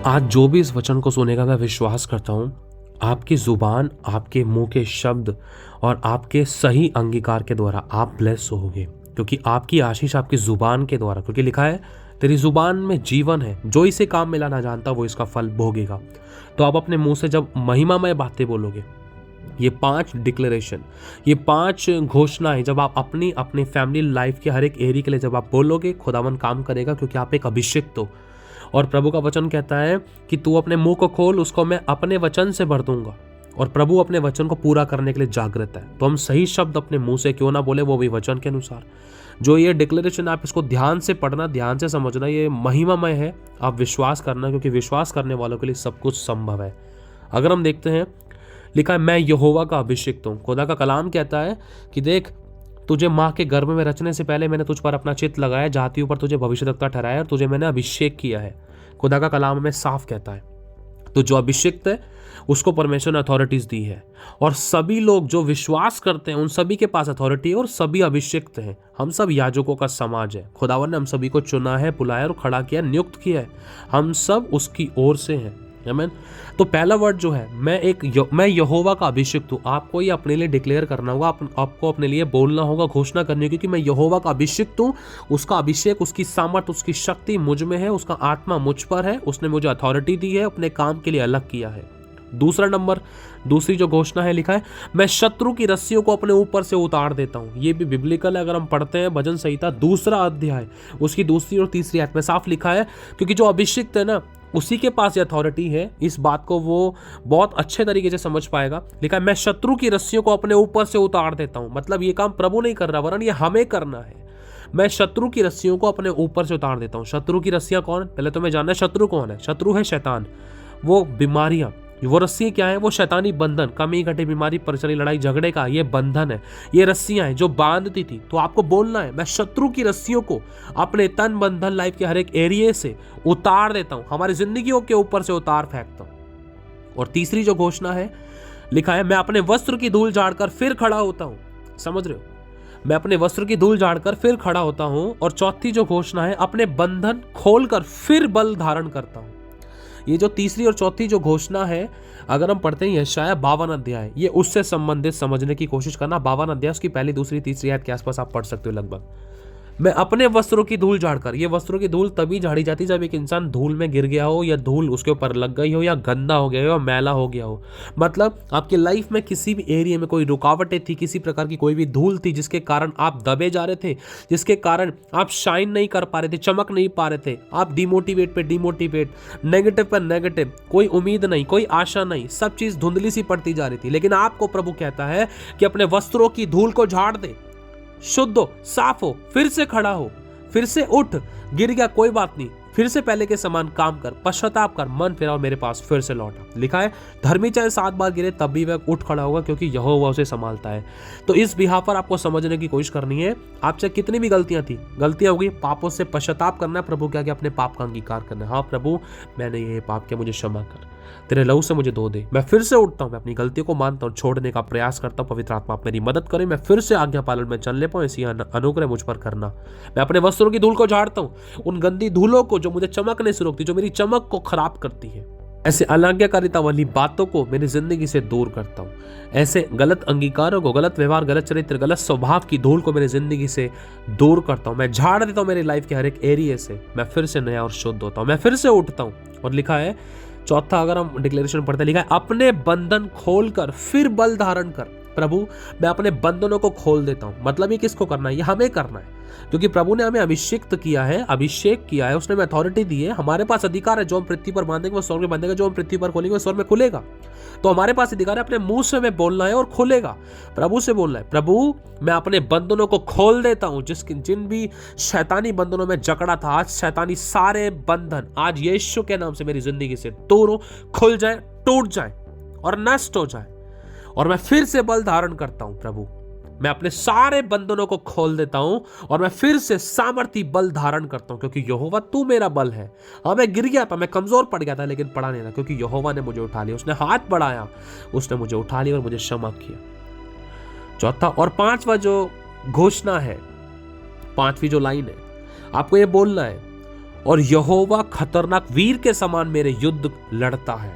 आज जो भी इस वचन को सुनेगा, मैं विश्वास करता हूँ आपकी ज़ुबान, आपके मुंह के शब्द और आपके सही अंगीकार के द्वारा आप ब्लेस होगे, क्योंकि आपकी आशीष आपकी ज़ुबान के द्वारा, क्योंकि लिखा है तेरी ज़ुबान में जीवन है, जो इसे काम मिला ना जानता वो इसका फल भोगेगा। तो आप अपने मुंह से जब महिमामय बातें बोलोगे, ये 5 डिक्लेरेशन, ये 5 घोषणाएं जब आप अपनी अपनी फैमिली लाइफ के हर एक एरिया के लिए जब आप बोलोगे, खुदावन काम करेगा, क्योंकि आप एक अभिषिक्त हो। और प्रभु का वचन कहता है कि तू अपने मुंह को खोल, उसको मैं अपने वचन से भर दूंगा। और प्रभु अपने वचन को पूरा करने के लिए जागृत है। तो हम सही शब्द अपने मुंह से क्यों ना बोले, वो भी वचन के अनुसार। जो ये डिक्लेरेशन, आप इसको ध्यान से पढ़ना, ध्यान से समझना, ये महिमामय है। आप विश्वास करना, क्योंकि विश्वास करने वालों के लिए सब कुछ संभव है। अगर हम देखते हैं, लिखा है मैं यहोवा का अभिषिक्त हूँ। खुदा का कलाम कहता है कि देख, तुझे माँ के गर्भ में रचने से पहले मैंने तुझ पर अपना चित्त लगाया, जातियों पर तुझे भविष्यद्वक्ता ठहराया और तुझे मैंने अभिषेक किया है। खुदा का कलाम में साफ कहता है। तो जो अभिषिक्त है उसको परमेश्वर ने अथॉरिटीज दी है, और सभी लोग जो विश्वास करते हैं उन सभी के पास अथॉरिटी है, और सभी अभिषिक्त हैं। हम सब याजकों का समाज है। खुदावन ने हम सभी को चुना है, बुलाया और खड़ा किया, नियुक्त किया है। हम सब उसकी ओर से हैं। आमीन। तो पहला वर्ड जो है, मैं यहोवा का अभिषिक्त हूँ। आपको ये अपने लिए डिक्लेयर करना होगा, आपको अपने लिए बोलना होगा, घोषणा करनी होगी कि मैं यहोवा का अभिषिक्त हूँ। उसका अभिषेक, उसकी सामर्थ, उसकी शक्ति मुझ में है, उसका आत्मा मुझ पर है, उसने मुझे अथॉरिटी दी है, अपने काम के लिए अलग किया है। दूसरी जो घोषणा है, लिखा है मैं शत्रु की रस्सियों को अपने ऊपर से उतार देता हूँ। ये भी बिब्लिकल है। अगर हम पढ़ते हैं भजन संहिता 2 अध्याय, उसकी 2 और 3 आयत में साफ लिखा है, क्योंकि जो अभिषिक्त है ना, उसी के पास ये अथॉरिटी है। इस बात को वो बहुत अच्छे तरीके से समझ पाएगा। लिखा है मैं शत्रु की रस्सियों को अपने ऊपर से उतार देता हूं। मतलब ये काम प्रभु नहीं कर रहा, वरन ये हमें करना है। मैं शत्रु की रस्सियों को अपने ऊपर से उतार देता हूं। शत्रु की रस्सियां कौन? पहले तो मैं जानना है शत्रु कौन है। शत्रु है शैतान। वो बीमारियां, वो रस्सियां क्या है? वो शैतानी बंधन, कमी घटी, बीमारी, परेशानी, लड़ाई झगड़े का ये बंधन है। ये रस्सियां हैं जो बांधती थी। तो आपको बोलना है मैं शत्रु की रस्सियों को अपने तन बंधन लाइफ के हर एक एरिया से उतार देता हूं, हमारी जिंदगियों के ऊपर से उतार फेंकता हूं। और तीसरी जो घोषणा है, लिखा है मैं अपने वस्त्र की धूल झाड़कर फिर खड़ा होता हूं। समझ रहे हो? मैं अपने वस्त्र की धूल झाड़कर फिर खड़ा होता हूं। और चौथी जो घोषणा है, अपने बंधन खोलकर फिर बल धारण करता हूं। ये जो तीसरी और चौथी जो घोषणा है, अगर हम पढ़ते हैं यशायाह 52 अध्याय, ये उससे संबंधित समझने की कोशिश करना। 52 अध्याय उसकी पहली, दूसरी, तीसरी आयत के आसपास आप पढ़ सकते हो लगभग। मैं अपने वस्त्रों की धूल झाड़कर, ये वस्त्रों की धूल तभी झाड़ी जाती जब एक इंसान धूल में गिर गया हो, या धूल उसके ऊपर लग गई हो, या गंदा हो गया हो, या मैला हो गया हो। मतलब आपकी लाइफ में किसी भी एरिया में कोई रुकावटें थी, किसी प्रकार की कोई भी धूल थी जिसके कारण आप दबे जा रहे थे, जिसके कारण आप शाइन नहीं कर पा रहे थे, चमक नहीं पा रहे थे, आप डिमोटिवेट पे डिमोटिवेट, नेगेटिव पर नेगेटिव, कोई उम्मीद नहीं, कोई आशा नहीं, सब चीज धुंधली सी पड़ती जा रही थी। लेकिन आपको प्रभु कहता है कि अपने वस्त्रों की धूल को झाड़ दे, शुद्ध हो, साफ हो, फिर से खड़ा हो, फिर से उठ। गिर गया कोई बात नहीं, फिर से पहले के समान काम कर, पश्चाताप कर, मन फिरा और मेरे पास फिर से लौटा। लिखा है धर्मी चाहे 7 बार गिरे तब भी वह उठ खड़ा होगा, क्योंकि यहोवा उसे संभालता है। तो इस बिहाफ पर आपको समझने की कोशिश करनी है। आपसे कितनी भी गलतियां होगी, पापों से पश्चाताप करना है, प्रभु क्या अपने पाप का अंगीकार करना है। हाँ प्रभु, मैंने ये पाप किया, मुझे क्षमा कर, तेरे लहू से मुझे धो दे। मैं फिर से उठता हूँ, मैं अपनी गलतियों को मानता हूँ, छोड़ने का प्रयास करता हूँ। पवित्र आत्मा आप मेरी मदद करे, मैं फिर से आज्ञा पालन में चलने पाऊँ। इसी अनुग्रह मुझ पर करना। मैं अपने वस्त्रों की धूल को झाड़ता हूँ, उन गंदी धूलों को जो मुझे चमकने से रोकती, जो मेरी चमक को खराब करती है। ऐसे अनाज्ञाकारिता वाली बातों को मेरी जिंदगी से दूर करता हूँ। ऐसे गलत अंगीकारों को, गलत व्यवहार, गलत चरित्र, गलत स्वभाव की धूल को मेरी जिंदगी से दूर करता हूँ। मैं झाड़ देता हूँ मेरी लाइफ के हर एक एरिया से। मैं फिर से नया और शुद्ध होता हूँ, मैं फिर से उठता हूँ। और लिखा है चौथा, अगर हम डिक्लेरेशन पढ़ते, लिखा है अपने बंधन खोलकर फिर बल धारण कर। प्रभु, मैं अपने बंधनों को खोल देता हूं। मतलब ये किसको करना है? ये हमें करना है, क्योंकि प्रभु ने हमें अभिषेक किया है, उसने हमें अथॉरिटी दी है। हमारे पास अधिकार है, जो हम पृथ्वी पर बांधेंगे वो स्वर्ग में बंधेगा, जो हम पृथ्वी पर खोलेंगे वो स्वर्ग में खुलेगा। तो हमारे पास अधिकार है, अपने मुंह से हमें बोलना है और खुलेगा। प्रभु से बोलना है, प्रभु मैं अपने बंधनों को खोल देता हूं। जिन भी शैतानी बंधनों में जकड़ा था, आज शैतानी सारे बंधन आज यीशु के नाम से मेरी जिंदगी से दूर हो, खुल जाए, टूट जाए और नष्ट हो जाए। और मैं फिर से बल धारण करता हूं। प्रभु, मैं अपने सारे बंधनों को खोल देता हूं और मैं फिर से सामर्थी बल धारण करता हूं, क्योंकि यहोवा तू मेरा बल है। हाँ, मैं गिर गया था, मैं कमजोर पड़ गया था, लेकिन पड़ा नहीं था, क्योंकि यहोवा ने मुझे उठा लिया। उसने हाथ बढ़ाया, उसने मुझे उठा लिया और मुझे क्षमा किया। चौथा और पांचवा जो घोषणा है, 5वीं जो लाइन है, आपको ये बोलना है और यहोवा खतरनाक वीर के समान मेरे युद्ध लड़ता है।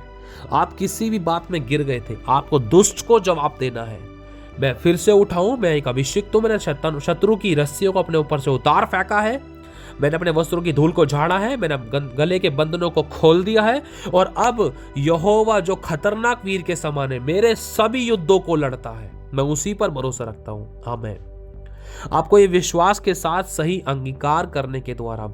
आप किसी भी बात में गिर गए थे, आपको दुष्ट को जवाब देना है। मैं फिर से उठाऊं, मैं एक अभिषिक्त हूं, मैंने शत्रु की रस्सियों को अपने ऊपर से उतार फेंका है, मैंने अपने वस्त्रों की धूल को झाड़ा है, मैंने गले के बंधनों को खोल दिया है, और अब यहोवा जो खतरनाक वीर के समान है मेरे सभी युद्धों को लड़ता है। मैं उसी पर भरोसा रखता हूं। आमीन। आपको ये विश्वास के साथ सही अंगीकार करने के द्वारा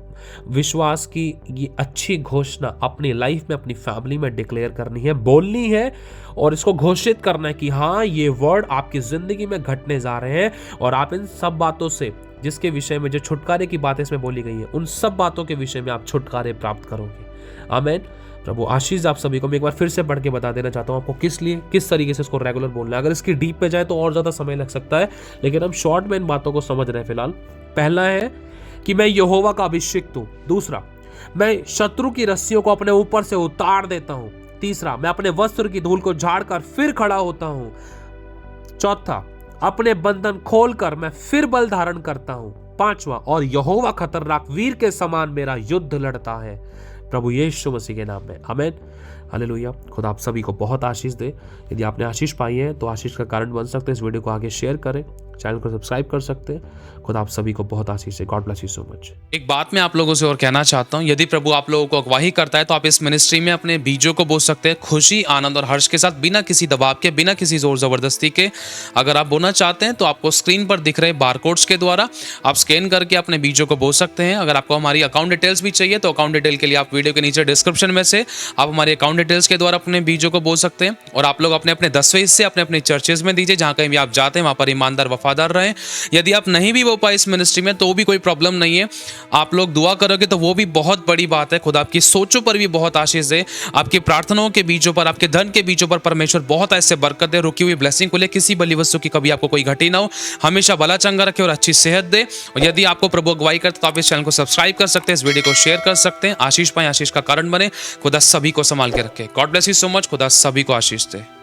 विश्वास की ये अच्छी घोषणा अपनी लाइफ में, अपनी फैमिली में डिक्लेयर करनी है, बोलनी है, और इसको घोषित करना है कि हाँ, ये वर्ड आपकी जिंदगी में घटने जा रहे हैं, और आप इन सब बातों से, जिसके विषय में जो छुटकारे की बातें इसमें बोली गई है, उन सब बातों के विषय में आप छुटकारे प्राप्त करोगे। आमीन। प्रभु आशीष आप सभी को। मैं एक बार फिर से पढ़ के बता देना चाहता हूँ आपको किस तरीके से इसको रेगुलर बोलना है। अगर इसकी डीप पे जाए तो और ज्यादा समय लग सकता है, लेकिन हम शॉर्ट में इन बातों को समझ रहे हैं फिलहाल। पहला है कि मैं यहोवा का अभिषिक्त हूं। दूसरा, मैं शत्रु की रस्सियों को अपने ऊपर से उतार देता हूं। तीसरा, मैं अपने वस्त्र की धूल को झाड़कर फिर खड़ा होता हूं। चौथा, अपने बंधन खोलकर मैं फिर बल धारण करता हूं। पांचवा, और यहोवा खतरनाक वीर के समान मेरा युद्ध लड़ता है। प्रभु यीशु मसीह के नाम में आमीन। हालेलुया। खुदा आप सभी को बहुत आशीष दे। यदि आपने आशीष पाई है तो आशीष का कारण बन सकते हैं। इस वीडियो को आगे शेयर करें, चैनल को सब्सक्राइब कर सकते हैं। खुदा आप सभी को बहुत आशीष दे। God bless you so much. एक बात मैं आप लोगों से और कहना चाहता हूं, यदि प्रभु आप लोगों को अगवाही करता है तो आप इस मिनिस्ट्री में अपने बीजों को बो सकते हैं, खुशी, आनंद और हर्ष के साथ, बिना किसी दबाव के, बिना किसी जोर जबरदस्ती के। अगर आप बोना चाहते हैं तो आपको स्क्रीन पर दिख रहे बारकोड्स के द्वारा आप स्कैन करके अपने बीजों को बो सकते हैं। अगर आपको हमारी अकाउंट डिटेल्स भी चाहिए तो अकाउंट डिटेल के लिए आप वीडियो के नीचे डिस्क्रिप्शन में से आप हमारे अकाउंट डिटेल्स के द्वारा अपने बीजों को बो सकते हैं। और आप लोग अपने अपने 10वें हिस्से अपने अपने चर्चेज में दीजिए, जहां कहीं भी आप जाते हैं वहां पर ईमानदार वफादार रहें। यदि आप नहीं भी बो पाए इस मिनिस्ट्री में तो भी कोई प्रॉब्लम नहीं है, आप लोग दुआ करोगे तो वो भी बहुत बड़ी बात है। खुदा आपकी सोचों पर भी बहुत आशीष दे, आपकी प्रार्थनाओं के बीजों पर, आपके धन के बीजों पर परमेश्वर बहुत ऐसे बरकत दे, रुकी हुई ब्लेसिंग को ले, किसी बली वस्तु की कभी आपको कोई घटी ना हो, हमेशा भला चंगा रखे और अच्छी सेहत दे। और यदि आपको प्रभु अगुवाई करते तो आप इस चैनल को सब्सक्राइब कर सकते हैं, इस वीडियो को शेयर कर सकते हैं। आशीष पाए, आशीष का कारण बने। खुदा सभी को संभाल के रखे। God bless you so much. खुदा सभी को आशीष दे।